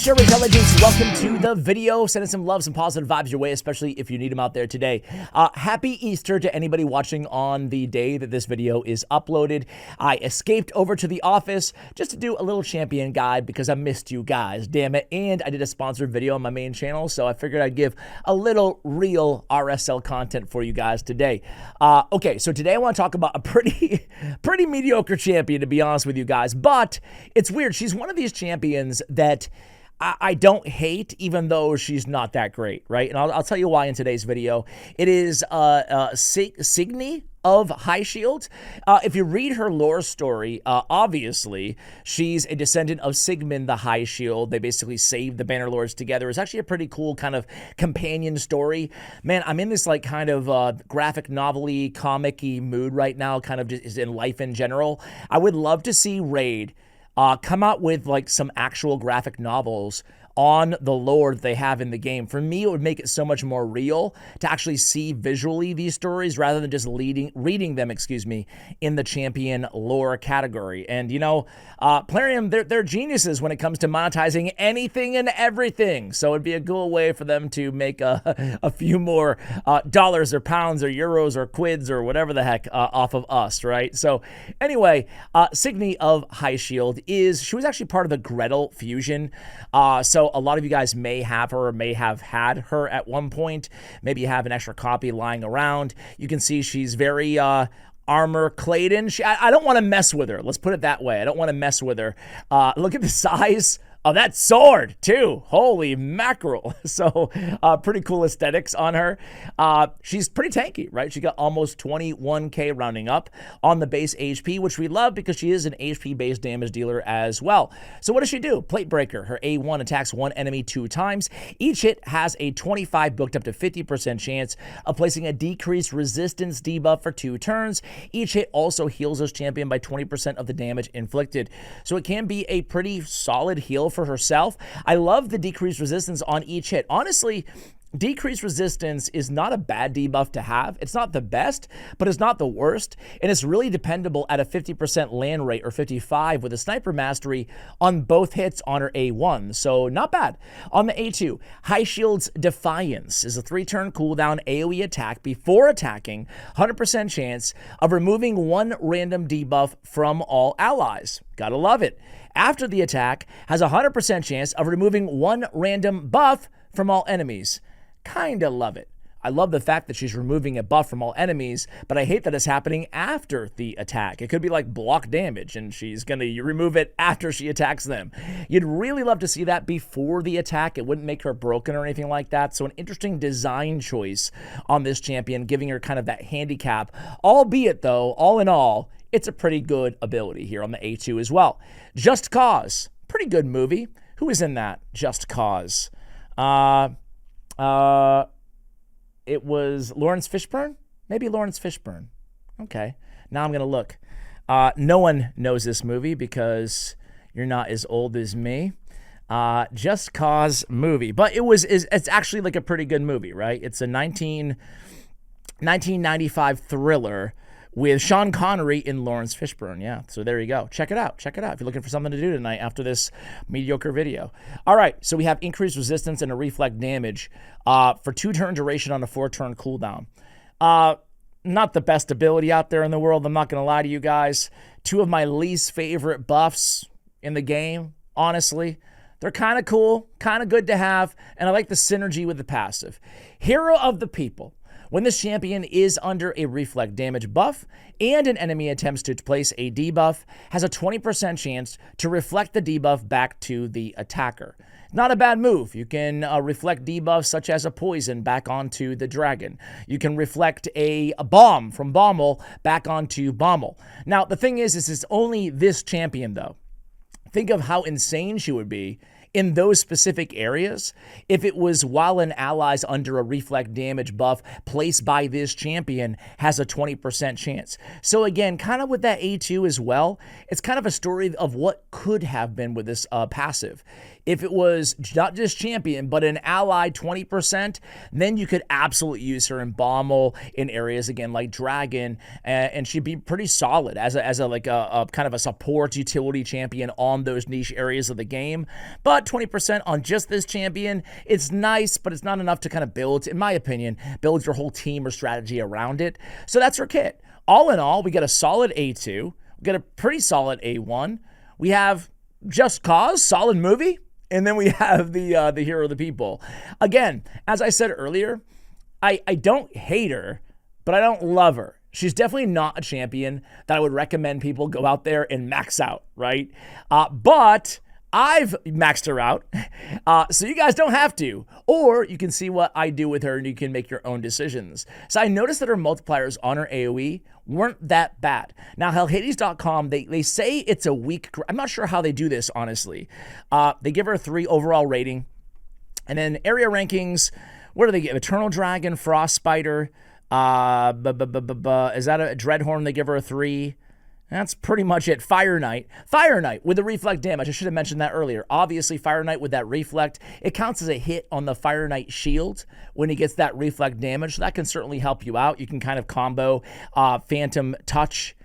Your intelligence, welcome to the video. Sending some love, some positive vibes your way, especially if you need them out there today. Happy Easter to anybody watching on the day that this video is uploaded. I escaped over to the office just to do a little champion guide because I missed you guys, damn it. And I did a sponsored video on my main channel, so I figured I'd give a little real RSL content for you guys today. Okay, so today I want to talk about a pretty mediocre champion, to be honest with you guys. But it's weird. She's one of these champions that I don't hate, even though she's not that great, right? And I'll tell you why in today's video. It is Signy of Highshield. If you read her lore story, obviously, she's a descendant of Sigmund the Highshield. They basically saved the Bannerlords together. It's actually a pretty cool kind of companion story. Man, I'm in this like kind of graphic novel-y, comic-y mood right now, kind of just in life in general. I would love to see Raid come out with like some actual graphic novels on the lore that they have in the game. For me, it would make it so much more real to actually see visually these stories rather than just reading them, in the champion lore category. And, you know, Plarium, they're geniuses when it comes to monetizing anything and everything. So it'd be a cool way for them to make a few more dollars or pounds or euros or quids or whatever the heck off of us, right? So anyway, Signy of Highshield she was actually part of the Gretel fusion. So a lot of you guys may have her or may have had her at one point. Maybe you have an extra copy lying around. You can see she's very armor claden. I don't want to mess with her. Let's put it that way. I don't want to mess with her. Look at the size of that sword, too. Holy mackerel. So pretty cool aesthetics on her. She's pretty tanky, right? She got almost 21k rounding up on the base HP, which we love because she is an HP-based damage dealer as well. So what does she do? Plate Breaker. Her A1 attacks one enemy 2 times. Each hit has a 25 booked up to 50% chance of placing a decreased resistance debuff for 2 turns. Each hit also heals this champion by 20% of the damage inflicted. So it can be a pretty solid heal for herself. I love the decreased resistance on each hit. Honestly, decreased resistance is not a bad debuff to have. It's not the best, but it's not the worst. And it's really dependable at a 50% land rate or 55 with a sniper mastery on both hits on her A1. So not bad. On the A2, Highshield's Defiance is a 3-turn cooldown AoE attack before attacking, 100% chance of removing 1 random debuff from all allies. Gotta love it. After the attack, has a 100% chance of removing 1 random buff from all enemies. Kinda love it. I love the fact that she's removing a buff from all enemies, but I hate that it's happening after the attack. It could be like block damage, and she's going to remove it after she attacks them. You'd really love to see that before the attack. It wouldn't make her broken or anything like that. So an interesting design choice on this champion, giving her kind of that handicap. Albeit, though, all in all, it's a pretty good ability here on the A2 as well. Just Cause. Pretty good movie. Who is in that? Just Cause. It was Lawrence Fishburne? Maybe Lawrence Fishburne. Okay. Now I'm going to look. No one knows this movie because you're not as old as me. Just Cause movie. But it's actually like a pretty good movie, right? It's a 1995 thriller with Sean Connery and Lawrence Fishburne. Yeah, so there you go. Check it out. Check it out if you're looking for something to do tonight after this mediocre video. All right, so we have increased resistance and a reflect damage for 2-turn duration on a 4-turn cooldown. Not the best ability out there in the world. I'm not going to lie to you guys. 2 of my least favorite buffs in the game, honestly. They're kind of cool, kind of good to have, and I like the synergy with the passive. Hero of the People. When this champion is under a reflect damage buff and an enemy attempts to place a debuff, has a 20% chance to reflect the debuff back to the attacker. Not a bad move. You can reflect debuffs such as a poison back onto the dragon. You can reflect a bomb from Bommel back onto Bommel. Now, the thing is it's only this champion, though. Think of how insane she would be in those specific areas if it was while an ally's under a reflect damage buff placed by this champion has a 20% chance. So again, kind of with that A2 as well, it's kind of a story of what could have been with this passive. if it was not just champion, but an ally 20%, then you could absolutely use her in Bommel in areas, again, like Dragon, and she'd be pretty solid as a like a kind of a support utility champion on those niche areas of the game. But 20% on just this champion, it's nice, but it's not enough to kind of build, in my opinion, build your whole team or strategy around it. So that's her kit. All in all, we get a solid A2, we get a pretty solid A1, we have Just Cause, solid movie, and then we have the Hero of the People. Again, as I said earlier, I don't hate her, but I don't love her. She's definitely not a champion that I would recommend people go out there and max out, right? But I've maxed her out, so you guys don't have to. Or you can see what I do with her and you can make your own decisions. So I noticed that her multipliers on her AoE weren't that bad. Now, hellhades.com, they say it's a weak... I'm not sure how they do this, honestly. They give her a 3 overall rating. And then area rankings, what do they give? Eternal Dragon, Frost Spider... is that a Dreadhorn? They give her a 3. That's pretty much it. Fire Knight. Fire Knight with the reflect damage. I should have mentioned that earlier. Obviously, Fire Knight with that reflect, it counts as a hit on the Fire Knight shield when he gets that reflect damage. So that can certainly help you out. You can kind of combo Phantom Touch,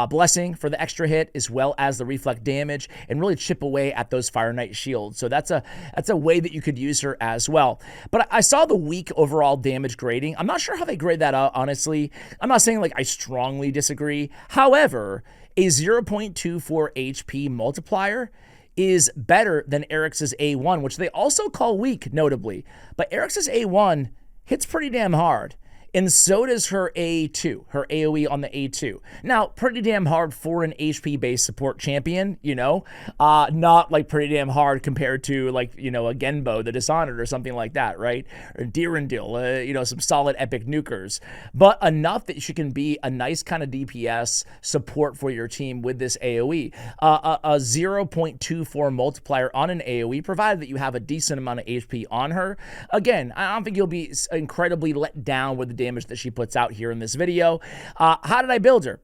Blessing for the extra hit, as well as the reflect damage, and really chip away at those Fire Knight shields. So that's a way that you could use her as well. But I saw the weak overall damage grading. I'm not sure how they grade that out, honestly. I'm not saying like I strongly disagree. However, a 0.24 HP multiplier is better than Eric's A1, which they also call weak, notably. But Eric's A1 hits pretty damn hard. And so does her A2, her AoE on the A2. Now, pretty damn hard for an HP-based support champion, you know? Not like pretty damn hard compared to like, you know, a Genbo, the Dishonored or something like that, right? Or Dirindil, you know, some solid epic nukers. But enough that she can be a nice kind of DPS support for your team with this AoE. A 0.24 multiplier on an AoE, provided that you have a decent amount of HP on her. Again, I don't think you'll be incredibly let down with the damage that she puts out here in this video. How did I build her?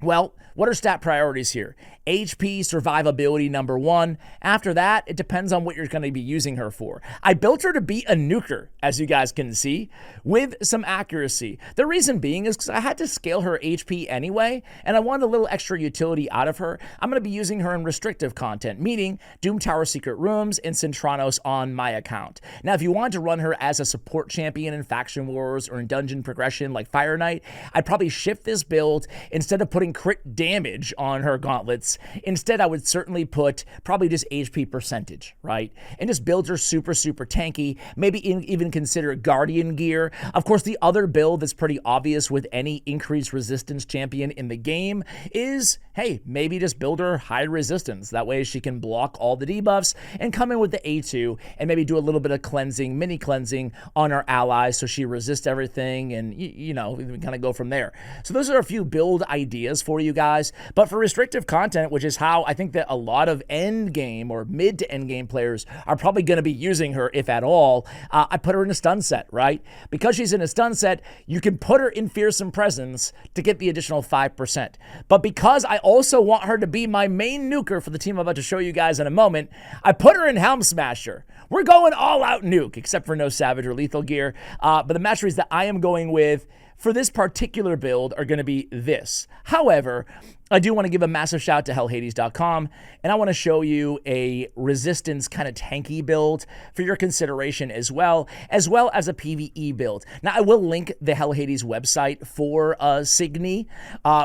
Well, what are stat priorities here? HP, survivability, number 1. After that, it depends on what you're going to be using her for. I built her to be a nuker, as you guys can see, with some accuracy. The reason being is because I had to scale her HP anyway, and I wanted a little extra utility out of her. I'm going to be using her in restrictive content, meaning Doom Tower Secret Rooms and Centranos on my account. Now, if you want to run her as a support champion in Faction Wars or in dungeon progression like Fire Knight, I'd probably shift this build. Instead of putting crit damage on her gauntlets, instead I would certainly put probably just HP percentage, right? And just build her super tanky, maybe even consider Guardian gear. Of course, the other build that's pretty obvious with any increased resistance champion in the game is, hey, maybe just build her high resistance. That way she can block all the debuffs and come in with the A2 and maybe do a little bit of cleansing, mini cleansing on our allies so she resists everything, and you know, we kind of go from there. So those are a few build ideas for you guys. But for restrictive content, which is how I think that a lot of end game or mid to end game players are probably going to be using her, if at all, I put her in a stun set, right? Because she's in a stun set, you can put her in Fearsome Presence to get the additional 5%. But because I also want her to be my main nuker for the team I'm about to show you guys in a moment, I put her in Helm Smasher. We're going all out nuke, except for no Savage or Lethal gear. But the masteries that I am going with for this particular build are going to be this. However, I do want to give a massive shout out to hellhades.com, and I want to show you a resistance kind of tanky build for your consideration as well as a PvE build. Now, I will link the Hell Hades website for Signy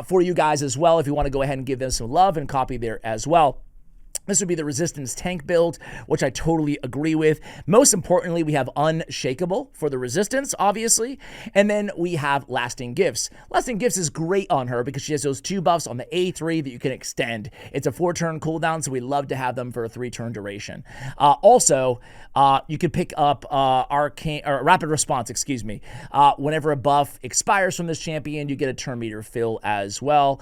for you guys as well if you want to go ahead and give them some love and copy there as well. This would be the resistance tank build, which I totally agree with. Most importantly, we have Unshakable for the resistance, obviously. And then we have Lasting Gifts. Lasting Gifts is great on her because she has those 2 buffs on the A3 that you can extend. It's a 4-turn cooldown, so we love to have them for a 3-turn duration. Also, you can pick up Rapid Response, excuse me. Whenever a buff expires from this champion, you get a turn meter fill as well.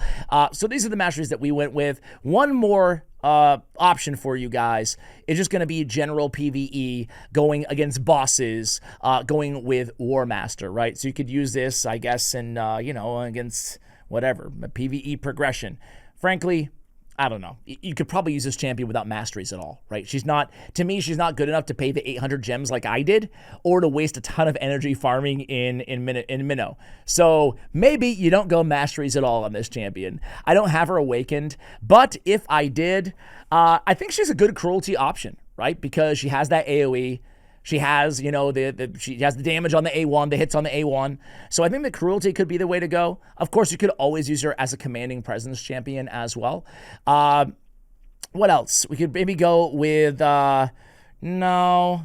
So these are the masteries that we went with. One more option for you guys is just going to be general PvE, going against bosses, going with War Master, right? So you could use this, I guess, in, you know, against whatever, PvE progression. Frankly, I don't know. You could probably use this champion without masteries at all, right? She's not, to me, she's not good enough to pay the 800 gems like I did, or to waste a ton of energy farming in Minnow. So maybe you don't go masteries at all on this champion. I don't have her awakened, but if I did, I think she's a good cruelty option, right? Because she has that AoE. She has, you know, she has the damage on the A1, the hits on the A1. So I think the cruelty could be the way to go. Of course, you could always use her as a commanding presence champion as well. What else? We could maybe go with, no.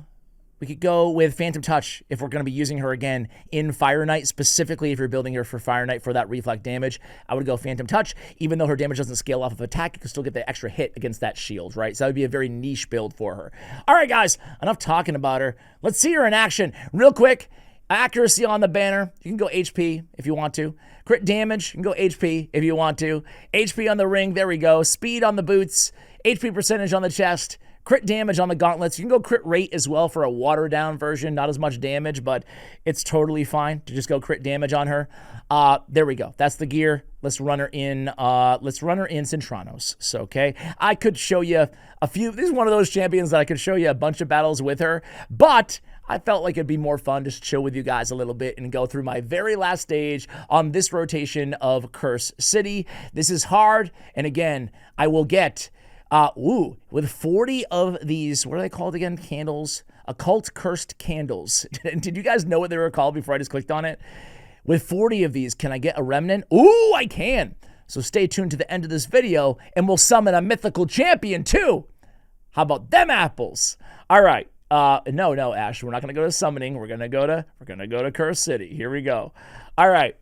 We could go with Phantom Touch if we're going to be using her again in Fire Knight, specifically if you're building her for Fire Knight for that reflect damage. I would go Phantom Touch. Even though her damage doesn't scale off of attack, you can still get the extra hit against that shield, right? So that would be a very niche build for her. All right, guys, enough talking about her. Let's see her in action. Real quick, accuracy on the banner. You can go HP if you want to. Crit damage, you can go HP if you want to. HP on the ring, there we go. Speed on the boots. HP percentage on the chest. Crit damage on the gauntlets. You can go crit rate as well for a watered down version. Not as much damage, but it's totally fine to just go crit damage on her. There we go. That's the gear. Let's run her in. Cintranos. So, okay. I could show you a few. This is one of those champions that I could show you a bunch of battles with her, but I felt like it'd be more fun to chill with you guys a little bit and go through my very last stage on this rotation of Curse City. This is hard, and again, I will get with 40 of these, what are they called again? Candles, occult cursed candles. Did you guys know what they were called before I just clicked on it? With 40 of these, can I get a remnant? Ooh, I can. So stay tuned to the end of this video, and we'll summon a mythical champion too. How about them apples? All right. No, Ash, we're not gonna go to summoning. We're gonna go to Curse City. Here we go. All right.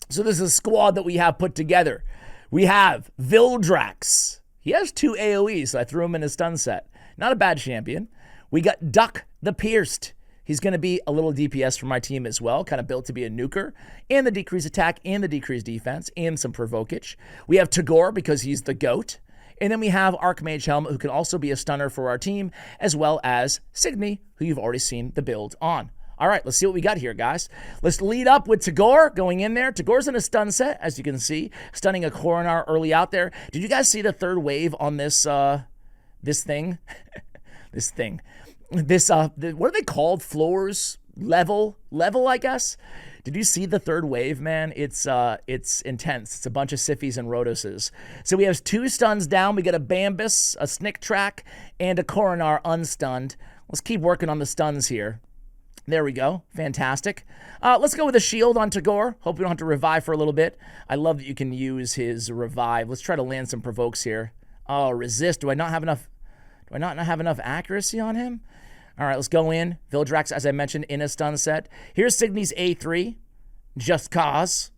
So this is a squad that we have put together. We have Vildrax. He has 2 AoEs, so I threw him in a stun set. Not a bad champion. We got Duck the Pierced. He's going to be a little DPS for my team as well, kind of built to be a nuker, and the decreased attack, and the decreased defense, and some provokage. We have Tagore because he's the GOAT. And then we have Archmage Helmet, who can also be a stunner for our team, as well as Signy, who you've already seen the build on. All right, let's see what we got here, guys. Let's lead up with Tagore going in there. Tagore's in a stun set, as you can see, stunning a Coronar early out there. Did you guys see the third wave on this this thing? What are they called? Floors? Level, I guess. Did you see the third wave, man? It's intense. It's a bunch of Siffies and Rhodoses. So we have 2 stuns down. We got a Bambus, a Snick Track, and a Coronar unstunned. Let's keep working on the stuns here. There we go. Fantastic. Let's go with a shield on Tagore. Hope we don't have to revive for a little bit. I love that you can use his revive. Let's try to land some provokes here. Oh, resist. Do I not have enough accuracy on him? All right, let's go in. Vildrax, as I mentioned, in a stun set. Here's Signy's A3, just cause.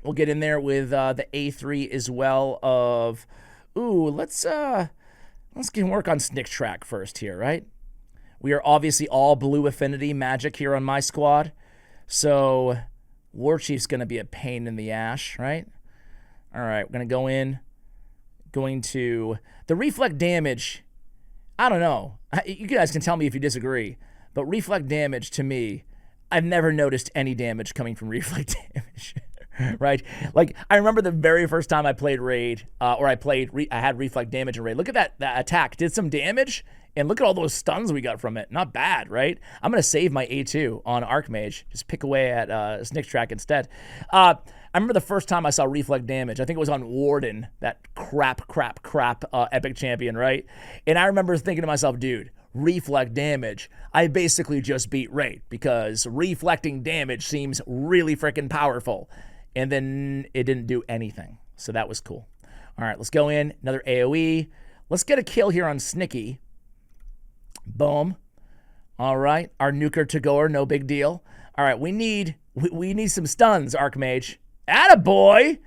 We'll get in there with the A3 as well of, ooh, let's get work on Snick Track first here, right? We are obviously all blue affinity magic here on my squad. So War Chief's going to be a pain in the ash, right? All right, we're going to go in. Going to the reflect damage. I don't know. You guys can tell me if you disagree. But reflect damage to me, I've never noticed any damage coming from reflect damage. Right? Like, I remember the very first time I played Raid, or I had reflect damage in Raid. Look at that attack. Did some damage. And look at all those stuns we got from it. Not bad, right? I'm going to save my A2 on Archmage. Just pick away at Snick Track instead. I remember the first time I saw reflect damage. I think it was on Warden, that crap epic champion, right? And I remember thinking to myself, dude, reflect damage. I basically just beat Raid because reflecting damage seems really freaking powerful. And then it didn't do anything. So that was cool. All right, let's go in. Another AoE. Let's get a kill here on Snicky. Boom. All right. Our nuker Tagore, no big deal. All right. We need some stuns, Archmage. Attaboy!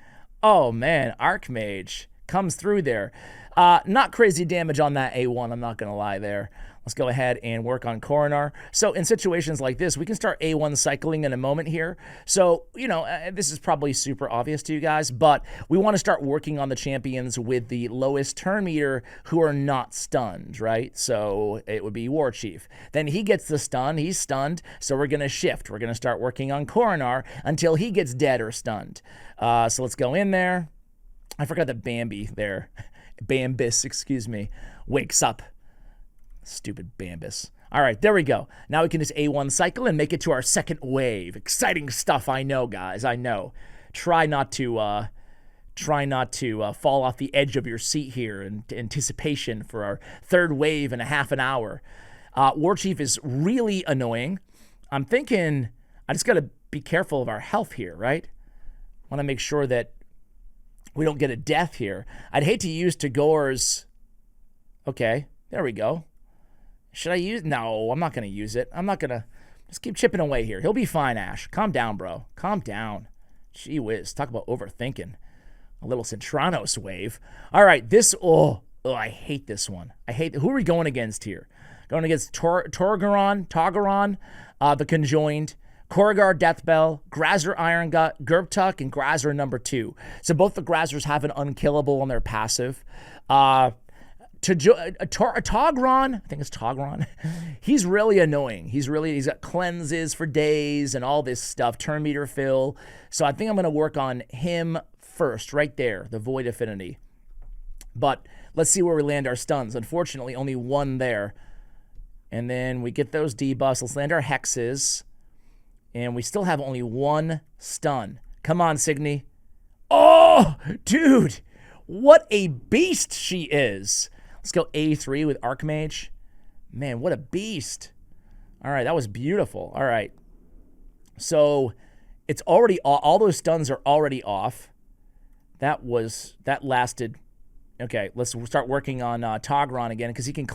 Oh, man. Archmage comes through there. Not crazy damage on that A1. I'm not going to lie there. Let's go ahead and work on Coronar. So in situations like this, we can start A1 cycling in a moment here. So, you know, this is probably super obvious to you guys, but we want to start working on the champions with the lowest turn meter who are not stunned, right? So it would be War Chief. Then he gets the stun. He's stunned. So we're going to shift. We're going to start working on Coronar until he gets dead or stunned. So let's go in there. I forgot that Bambi there. Bambus, excuse me, wakes up. Stupid Bambus. All right, there we go. Now we can just A1 cycle and make it to our second wave. Exciting stuff, I know, guys. I know. Try not to fall off the edge of your seat here in anticipation for our third wave in a half an hour. War Chief is really annoying. I'm thinking I just got to be careful of our health here, right? Want to make sure that we don't get a death here. I'd hate to use Tagor's. Okay, there we go. Should I use? No, I'm not going to use it. I'm not going to. Just keep chipping away here. He'll be fine, Ash. Calm down, bro. Calm down. Gee whiz. Talk about overthinking. A little Centranos wave. All right, this. Oh, I hate this one. Who are we going against here? Going against Togeron, the Conjoined, Korrigar Deathbell, Grazer Iron Gut, Gerbtuck, and Grazer number 2. So both the Grazers have an unkillable on their passive. Togron, I think it's Togron. He's really annoying. He's got cleanses for days and all this stuff, turn meter fill. So I think I'm going to work on him first, right there, the Void Affinity. But let's see where we land our stuns. Unfortunately, only one there. And then we get those debuffs. Let's land our hexes. And we still have only one stun. Come on, Signy. Oh, dude. What a beast she is. Let's go A3 with Archmage. Man, what a beast. All right, that was beautiful. All right. So it's already, all those stuns are already off. That lasted. Okay, let's start working on Togron again because he can.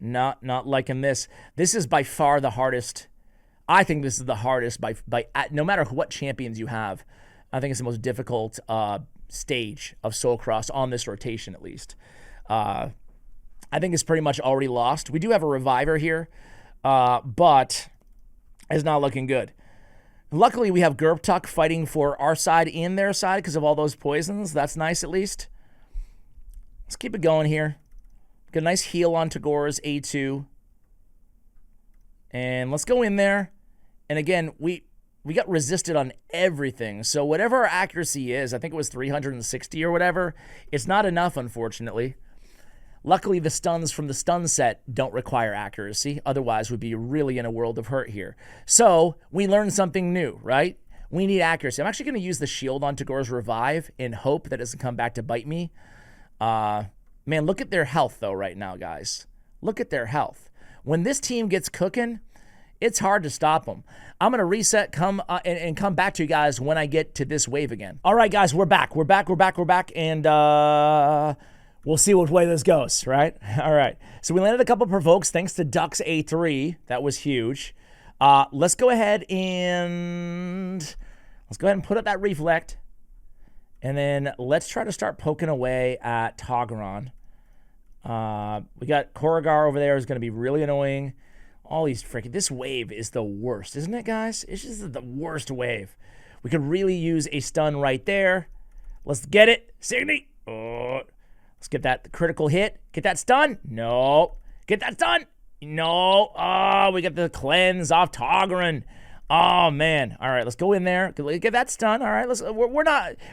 Not liking this. This is by far the hardest. I think this is the hardest by no matter what champions you have. I think it's the most difficult stage of Soul Cross on this rotation, at least. I think it's pretty much already lost. We do have a reviver here, but it's not looking good. Luckily, we have Gerbtuck fighting for our side and their side because of all those poisons. That's nice, at least. Let's keep it going here. Get a nice heal on Tagor's A2. And let's go in there. And again, we got resisted on everything. So whatever our accuracy is, I think it was 360 or whatever, it's not enough, unfortunately. Luckily, the stuns from the stun set don't require accuracy. Otherwise, we'd be really in a world of hurt here. So we learned something new, right? We need accuracy. I'm actually going to use the shield on Tagor's Revive in hope that it doesn't come back to bite me. Man, look at their health, though, right now, guys. Look at their health. When this team gets cooking, it's hard to stop them. I'm going to reset, and come back to you guys when I get to this wave again. All right, guys, we're back. We're back, and we'll see which way this goes, right? All right. So we landed a couple provokes thanks to Duck's A3. That was huge. Let's go ahead and put up that Reflect. And then let's try to start poking away at Togeron. We got Korrigar over there is going to be really annoying. All these this wave is the worst, isn't it, guys? It's just the worst wave. We could really use a stun right there. Let's get it. Signy. Oh. Let's get that critical hit. Get that stun. No. Get that stun. No. Oh, we get the cleanse off Togeron. Oh, man. All right, let's go in there. Get that stun. All right,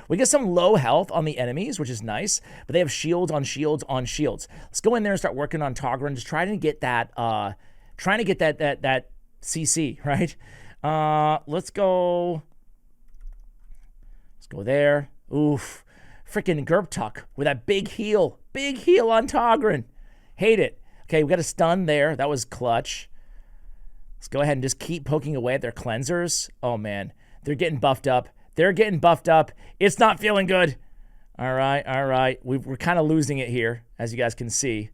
we get some low health on the enemies, which is nice, but they have shields on shields on shields. Let's go in there and start working on Togeron, just trying to get that, that CC, right? Let's go there. Oof. Freaking Gerbtuck with that big heal. Big heal on Togeron. Hate it. Okay, we got a stun there. That was clutch. Let's go ahead and just keep poking away at their cleansers. Oh, man. They're getting buffed up. It's not feeling good. All right. We're kind of losing it here, as you guys can see.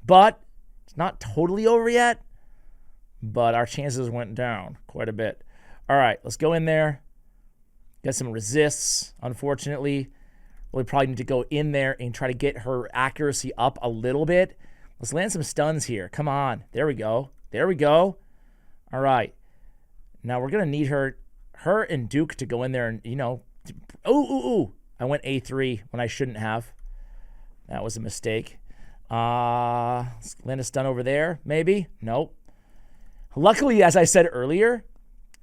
But it's not totally over yet. But our chances went down quite a bit. All right, let's go in there. Got some resists, unfortunately. We probably need to go in there and try to get her accuracy up a little bit. Let's land some stuns here. Come on. There we go. All right. Now we're going to need her and Duke to go in there and, ooh. I went A3 when I shouldn't have. That was a mistake. Let's land a stun over there, maybe. Nope. Luckily, as I said earlier,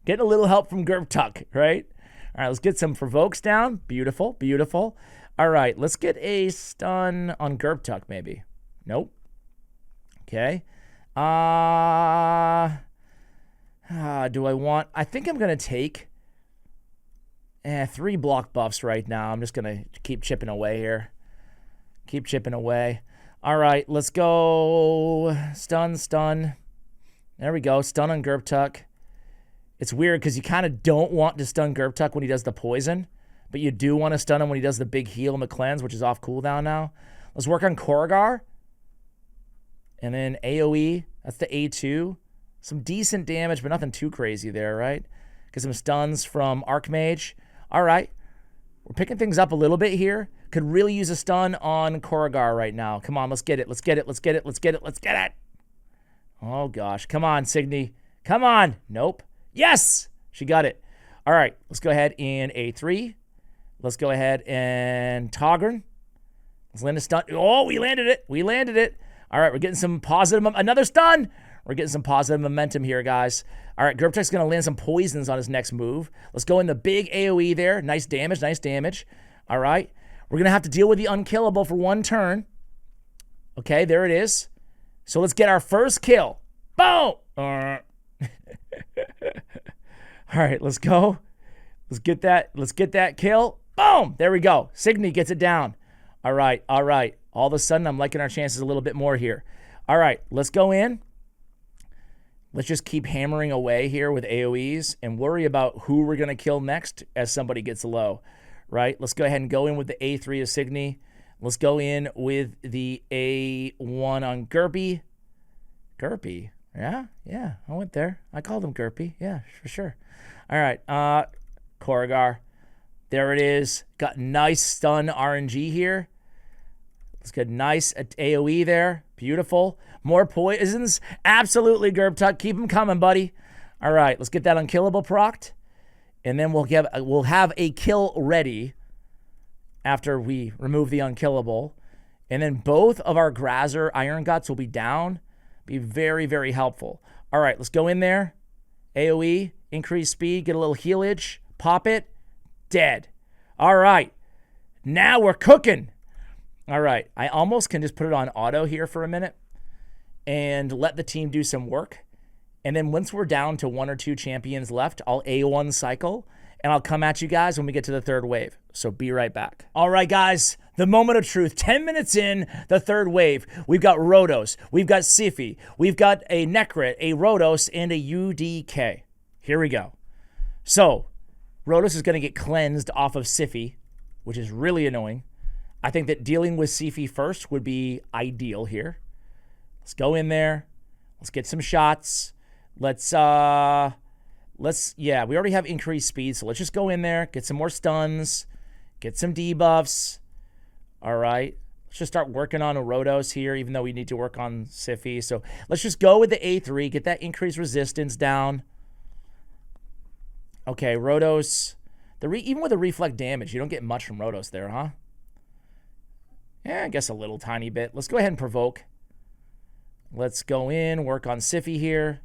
Getting a little help from Tuck, right? All right, let's get some provokes down. Beautiful, beautiful. All right, let's get a stun on Tuck, maybe. Nope. Okay. Do I want... I think I'm going to take 3 block buffs right now. I'm just going to keep chipping away here. Keep chipping away. All right, let's go. Stun. There we go. Stun on Tuck. It's weird because you kind of don't want to stun Tuck when he does the poison, but you do want to stun him when he does the big heal and the cleanse, which is off cooldown now. Let's work on Korrigar. And then AoE. That's the A2. Some decent damage, but nothing too crazy there, right? Get some stuns from Archmage. All right. We're picking things up a little bit here. Could really use a stun on Korrigar right now. Come on, let's get it. Let's get it. Let's get it. Let's get it. Let's get it. Oh, gosh. Come on, Signy. Come on. Nope. Yes! She got it. All right. Let's go ahead in A3. Let's go ahead and Toghren. Let's land a stun. Oh, we landed it. We landed it. All right. We're getting some positive. Another stun. We're getting some positive momentum here, guys. All right. Tuck's going to land some poisons on his next move. Let's go in the big AoE there. Nice damage. Nice damage. All right. We're going to have to deal with the unkillable for 1 turn. Okay. There it is. So let's get our first kill. Boom! All right, let's go. Let's get that kill. Boom! There we go. Signy gets it down. All right, all right. All of a sudden, I'm liking our chances a little bit more here. All right, let's go in. Let's just keep hammering away here with AoEs and worry about who we're going to kill next as somebody gets low, right? Let's go ahead and go in with the A3 of Signy. Let's go in with the A1 on Gerpy. Gerpy? Yeah, I went there. I called him Gerpy. Yeah, for sure. All right, Korrigar. There it is. Got nice stun RNG here. Let's get nice AoE there. Beautiful. More poisons. Absolutely, Tuck. Keep them coming, buddy. All right, let's get that unkillable procced. And then we'll have a kill ready after we remove the unkillable. And then both of our Grazer Iron Guts will be down. Be very, very helpful. All right, let's go in there. AoE, increase speed, get a little healage, pop it, dead. All right, now we're cooking. All right, I almost can just put it on auto here for a minute and let the team do some work. And then once we're down to 1 or 2 champions left, I'll A1 cycle and I'll come at you guys when we get to the 3rd wave. So be right back. All right, guys, the moment of truth. 10 minutes in the 3rd wave. We've got Rotos. We've got Siphi. We've got a Necrit, a Rotos, and a UDK. Here we go. So Rotos is going to get cleansed off of Siphi, which is really annoying. I think that dealing with Siphi first would be ideal here. Let's go in there. Let's get some shots. Yeah, we already have increased speed, so let's just go in there, get some more stuns, get some debuffs. All right. Let's just start working on a Rotos here, even though we need to work on Siphi. So let's just go with the A3, get that increased resistance down. Okay, Rotos. Even with the reflect damage, you don't get much from Rotos there, huh? Yeah, I guess a little tiny bit. Let's go ahead and provoke. Let's go in, work on Siphi here.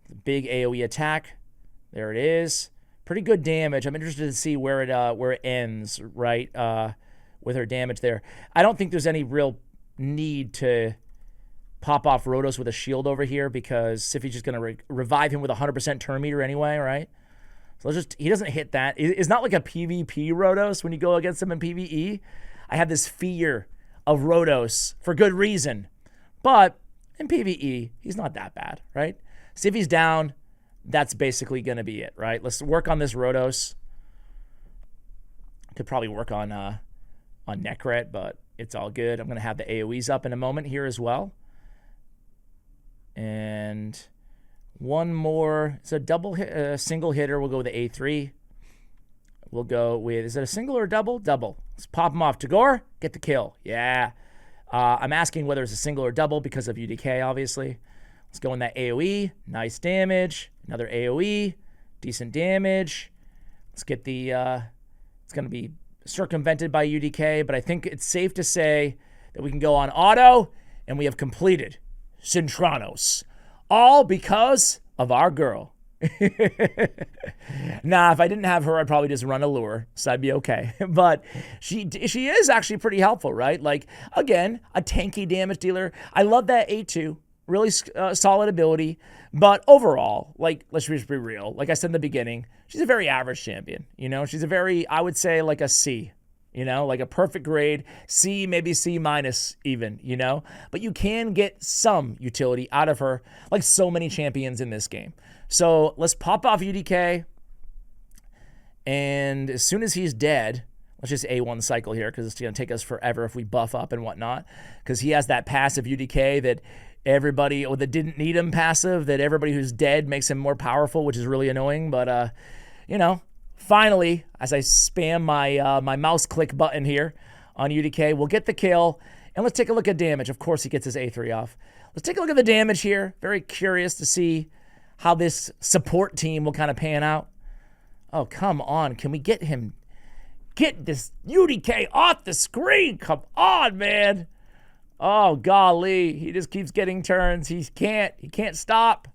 The big AoE attack. There it is. Pretty good damage. I'm interested to see where it ends, right? With her damage there. I don't think there's any real need to pop off Rotos with a shield over here because Siphi's just going to revive him with 100% turn meter anyway, right? So he doesn't hit that. It's not like a PvP Rotos when you go against him in PvE. I have this fear of Rotos for good reason. But in PvE, he's not that bad, right? Siphi's down. That's basically going to be it, right? Let's work on this Rotos. Could probably work on Necret, but it's all good. I'm going to have the AoEs up in a moment here as well. And one more. It's a double hit, single hitter. We'll go with the A3. We'll go with, is it a single or a double? Double. Let's pop him off. Tagore, get the kill. Yeah. I'm asking whether it's a single or double because of UDK, obviously. Let's go in that AoE. Nice damage. Another AoE. Decent damage. Let's get the, it's going to be circumvented by UDK, but I think it's safe to say that we can go on auto, and we have completed Cintranos. All because of our girl, Nah, if I didn't have her, I'd probably just run a lure, so I'd be okay. But she is actually pretty helpful, right? Like, again, a tanky damage dealer. I love that A2. Really solid ability. But overall, like, let's just be real. Like I said in the beginning, she's a very average champion. You know, she's a very, I would say, like a C. You know, like a perfect grade, C, maybe C minus even, you know? But you can get some utility out of her, like so many champions in this game. So let's pop off UDK. And as soon as he's dead, let's just A1 cycle here because it's going to take us forever if we buff up and whatnot. Because he has that passive UDK that everybody, or that didn't need him passive, that everybody who's dead makes him more powerful, which is really annoying. But, you know, finally, as I spam my my mouse click button here on UDK, we'll get the kill. And let's take a look at damage. Of course, he gets his A3 off. Let's take a look at the damage here. Very curious to see how this support team will kind of pan out. Oh, come on. Can we get him? Get this UDK off the screen. Come on, man. Oh, golly. He just keeps getting turns. He can't stop.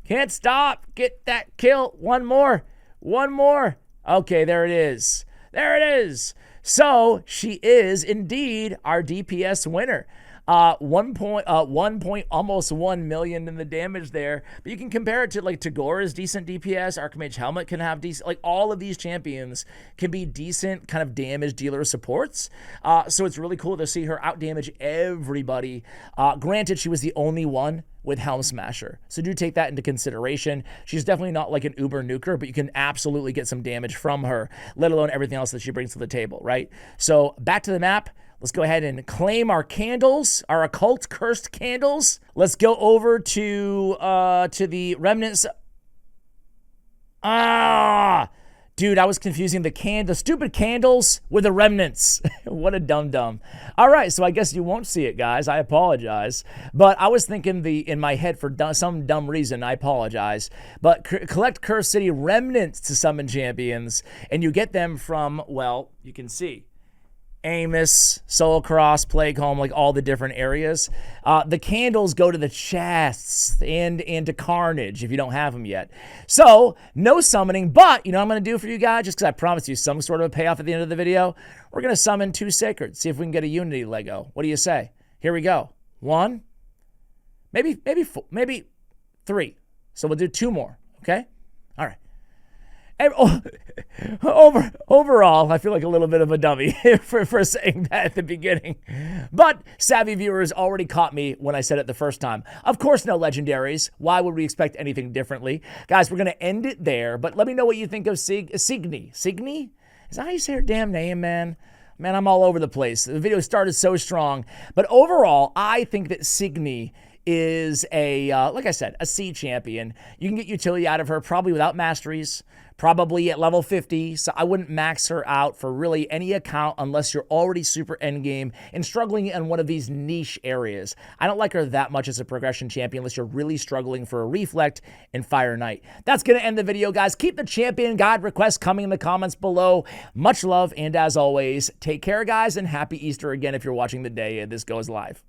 Can't stop. Get that kill. One more. One more. Okay, there it is. There it is. So she is indeed our DPS winner. Almost 1 million in the damage there. But you can compare it to like Tagora's decent DPS. Archmage Helmet can have decent, like all of these champions can be decent kind of damage dealer supports. So it's really cool to see her out damage everybody. Granted, she was the only one with Helm Smasher. So do take that into consideration. She's definitely not like an uber nuker, but you can absolutely get some damage from her, let alone everything else that she brings to the table, right? So back to the map. Let's go ahead and claim our candles, our occult cursed candles. Let's go over to the remnants. Dude, I was confusing the stupid candles with the remnants. What a dum-dum. All right, so I guess you won't see it, guys. I apologize. But I was thinking in my head for some dumb reason. I apologize. But collect Cursed City remnants to summon champions, and you get them from, well, you can see. Amos, Soul Cross, Plague Home, like all the different areas. The candles go to the chests and to Carnage if you don't have them yet. So, no summoning, but you know what I'm going to do for you guys, just because I promised you some sort of a payoff at the end of the video. We're going to summon 2 Sacred, see if we can get a Unity Lego. What do you say? Here we go. 1, maybe 4, maybe 3. So we'll do 2 more, okay? All right. Overall, I feel like a little bit of a dummy for saying that at the beginning. But savvy viewers already caught me when I said it the first time. Of course, no legendaries. Why would we expect anything differently? Guys, we're going to end it there, but let me know what you think of Signy. Signy? Is that how you say her damn name, man? Man, I'm all over the place. The video started so strong. But overall, I think that Signy is like I said, a C champion. You can get utility out of her probably without masteries, probably at level 50. So I wouldn't max her out for really any account unless you're already super endgame and struggling in one of these niche areas. I don't like her that much as a progression champion unless you're really struggling for a Reflect and Fire Knight. That's going to end the video, guys. Keep the champion guide requests coming in the comments below. Much love, and as always, take care, guys, and happy Easter again if you're watching the day this goes live.